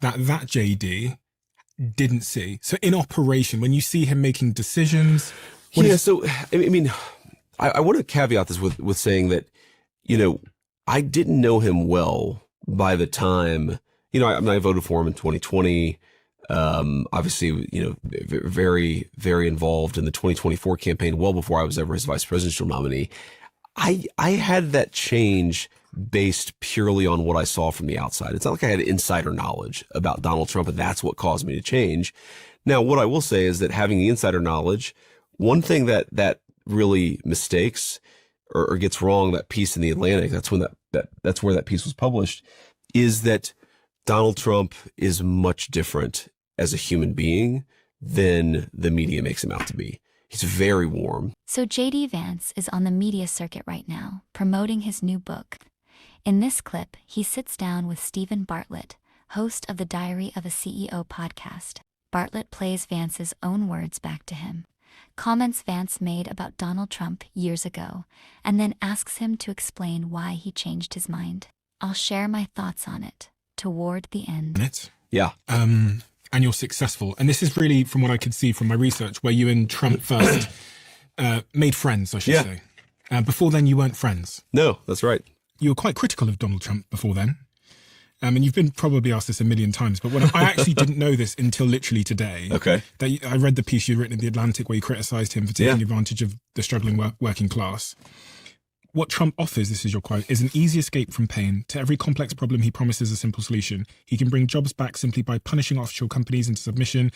that JD didn't see? So in operation, when you see him making decisions. So, I mean, I want to caveat this with saying that, I didn't know him well by the time, I voted for him in 2020. Obviously, very, very involved in the 2024 campaign well before I was ever his vice presidential nominee. I had that change based purely on what I saw from the outside. It's not like I had insider knowledge about Donald Trump, and that's what caused me to change. Now, what I will say is that having the insider knowledge, one thing that really mistakes or gets wrong, that piece in the Atlantic, that's where that piece was published, is that Donald Trump is much different as a human being than the media makes him out to be. He's very warm. So JD Vance is on the media circuit right now, promoting his new book. In this clip, he sits down with Steven Bartlett, host of the Diary of a CEO podcast. Bartlett plays Vance's own words back to him, comments Vance made about Donald Trump years ago, and then asks him to explain why he changed his mind. I'll share my thoughts on it toward the end. Yeah. And you're successful. And this is really, from what I could see from my research, where you and Trump first made friends, I should say. Before then, you weren't friends. No, that's right. You were quite critical of Donald Trump before then. And you've been probably asked this a million times, but I actually didn't know this until literally today. Okay. I read the piece you'd written in The Atlantic where you criticised him for taking advantage of the struggling working class. What Trump offers, this is your quote, is an easy escape from pain. To every complex problem, he promises a simple solution. He can bring jobs back simply by punishing offshore companies into submission.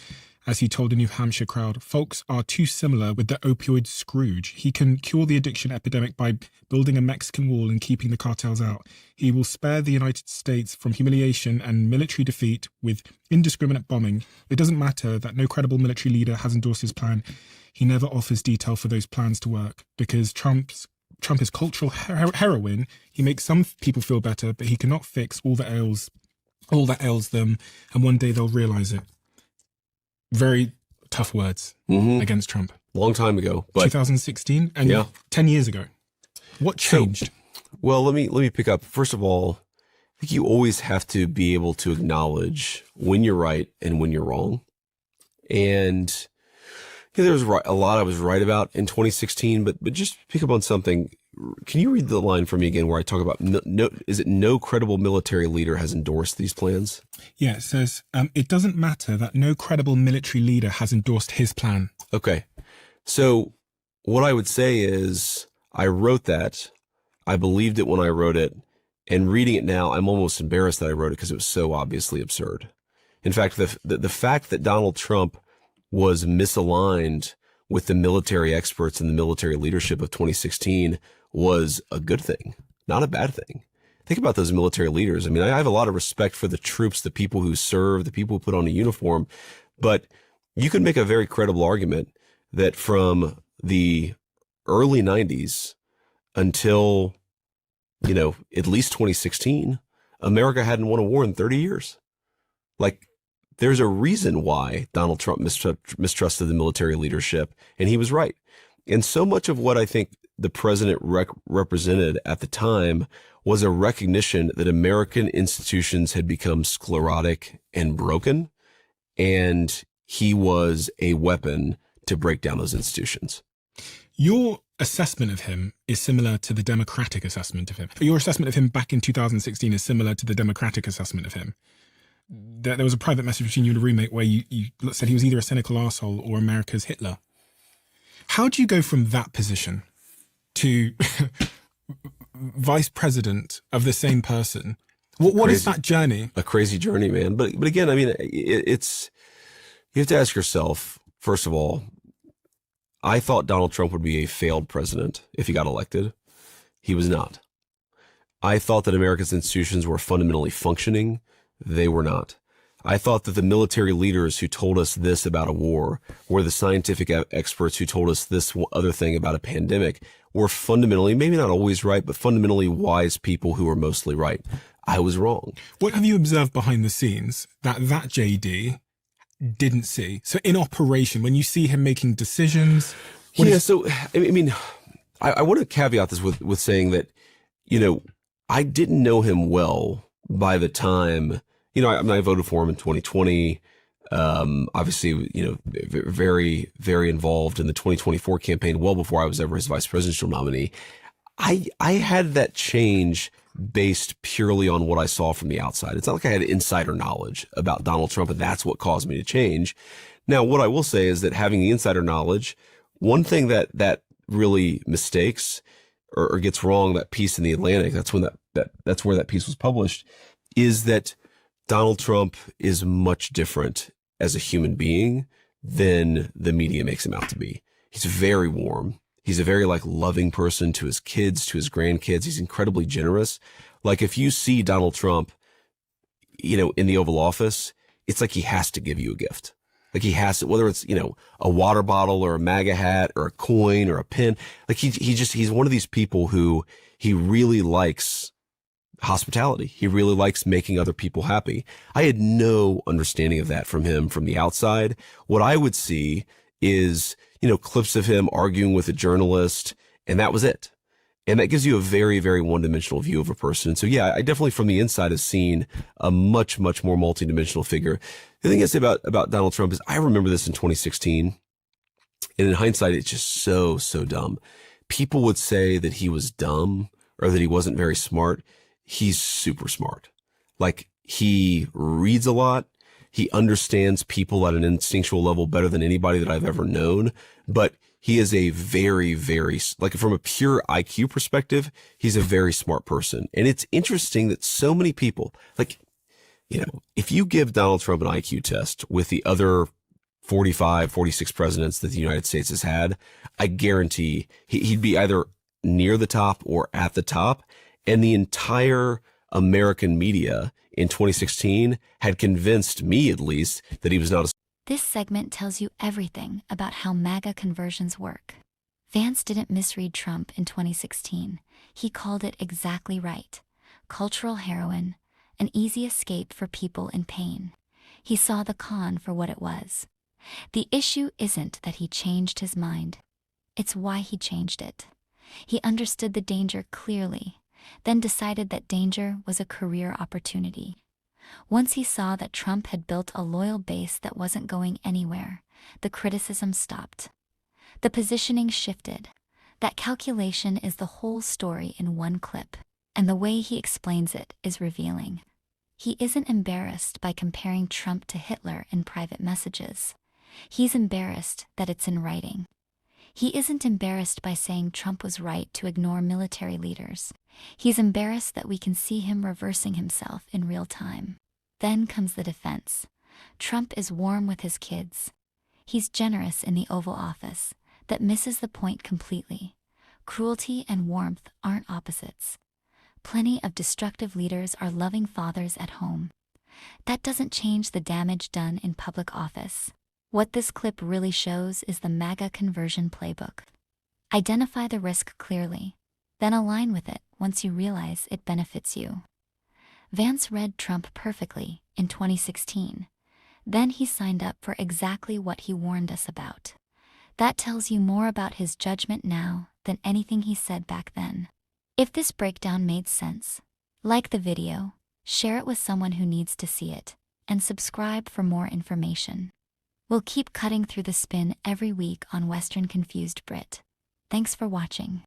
As he told a New Hampshire crowd, folks are too similar with the opioid Scrooge. He can cure the addiction epidemic by building a Mexican wall and keeping the cartels out. He will spare the United States from humiliation and military defeat with indiscriminate bombing. It doesn't matter that no credible military leader has endorsed his plan. He never offers detail for those plans to work because Trump is cultural heroin. He makes some people feel better, but he cannot fix all that ails them. And one day they'll realize it. Very tough words against Trump. Long time ago, but 2016 and 10 years ago. What changed? Well, let me pick up. First of all, I think you always have to be able to acknowledge when you're right and when you're wrong. And there was a lot I was right about in 2016, but just pick up on something. Can you read the line for me again where I talk about no credible military leader has endorsed these plans? Yeah, it says, it doesn't matter that no credible military leader has endorsed his plan. Okay. So what I would say is I wrote that. I believed it when I wrote it. And reading it now, I'm almost embarrassed that I wrote it because it was so obviously absurd. In fact, the fact that Donald Trump was misaligned with the military experts and the military leadership of 2016 was a good thing, not a bad thing. Think about those military leaders. I mean, I have a lot of respect for the troops, the people who serve, the people who put on a uniform, but you can make a very credible argument that from the early 90s until, at least 2016, America hadn't won a war in 30 years. Like, there's a reason why Donald Trump mistrusted the military leadership, and he was right. And so much of what I think the president represented at the time was a recognition that American institutions had become sclerotic and broken, and he was a weapon to break down those institutions. Your assessment of him is similar to the Democratic assessment of him. Your assessment of him back in 2016 is similar to the Democratic assessment of him. There was a private message between you and a roommate where you said he was either a cynical arsehole or America's Hitler. How do you go from that position to vice president of the same person? What is that journey? A crazy journey, man. But again, I mean, it's you have to ask yourself, first of all, I thought Donald Trump would be a failed president if he got elected. He was not. I thought that America's institutions were fundamentally functioning. They were not. I thought that the military leaders who told us this about a war, or the scientific experts who told us this other thing about a pandemic, were fundamentally, maybe not always right, but fundamentally wise people who were mostly right. I was wrong. What have you observed behind the scenes that JD didn't see? So in operation, when you see him making decisions? So, I mean, I want to caveat this with saying that, I didn't know him well by the time, I voted for him in 2020. Obviously, very, very involved in the 2024 campaign well before I was ever his vice presidential nominee. I had that change based purely on what I saw from the outside. It's not like I had insider knowledge about Donald Trump, and that's what caused me to change. Now, what I will say is that having the insider knowledge, one thing that really mistakes or gets wrong, that piece in the Atlantic, that's where that piece was published, is that Donald Trump is much different as a human being than the media makes him out to be. He's very warm. He's a very loving person to his kids, to his grandkids. He's incredibly generous. Like if you see Donald Trump, in the Oval Office, it's like he has to give you a gift. Like he has to, whether it's, a water bottle or a MAGA hat or a coin or a pin. Like he's one of these people who he really likes hospitality. He really likes making other people happy. I had no understanding of that from him from the outside. What I would see is, clips of him arguing with a journalist, and that was it. And that gives you a very, very one-dimensional view of a person. So yeah, I definitely from the inside have seen a much, much more multidimensional figure. The thing I say about Donald Trump is I remember this in 2016. And in hindsight, it's just so, so dumb. People would say that he was dumb or that he wasn't very smart. He's super smart. Like he reads a lot. He understands people at an instinctual level better than anybody that I've ever known. But he is a very, very, from a pure IQ perspective, he's a very smart person. And it's interesting that so many people, if you give Donald Trump an IQ test with the other 45, 46 presidents that the United States has had, I guarantee he'd be either near the top or at the top. And the entire American media in 2016 had convinced me, at least, that he was not a. This segment tells you everything about how MAGA conversions work. Vance didn't misread Trump in 2016. He called it exactly right. Cultural heroin, an easy escape for people in pain. He saw the con for what it was. The issue isn't that he changed his mind. It's why he changed it. He understood the danger clearly, then decided that danger was a career opportunity. Once he saw that Trump had built a loyal base that wasn't going anywhere, the criticism stopped. The positioning shifted. That calculation is the whole story in one clip, and the way he explains it is revealing. He isn't embarrassed by comparing Trump to Hitler in private messages. He's embarrassed that it's in writing. He isn't embarrassed by saying Trump was right to ignore military leaders. He's embarrassed that we can see him reversing himself in real time. Then comes the defense. Trump is warm with his kids. He's generous in the Oval Office. That misses the point completely. Cruelty and warmth aren't opposites. Plenty of destructive leaders are loving fathers at home. That doesn't change the damage done in public office. What this clip really shows is the MAGA conversion playbook. Identify the risk clearly, then align with it once you realize it benefits you. Vance read Trump perfectly in 2016. Then he signed up for exactly what he warned us about. That tells you more about his judgment now than anything he said back then. If this breakdown made sense, like the video, share it with someone who needs to see it, and subscribe for more information. We'll keep cutting through the spin every week on Western Confused Brit. Thanks for watching.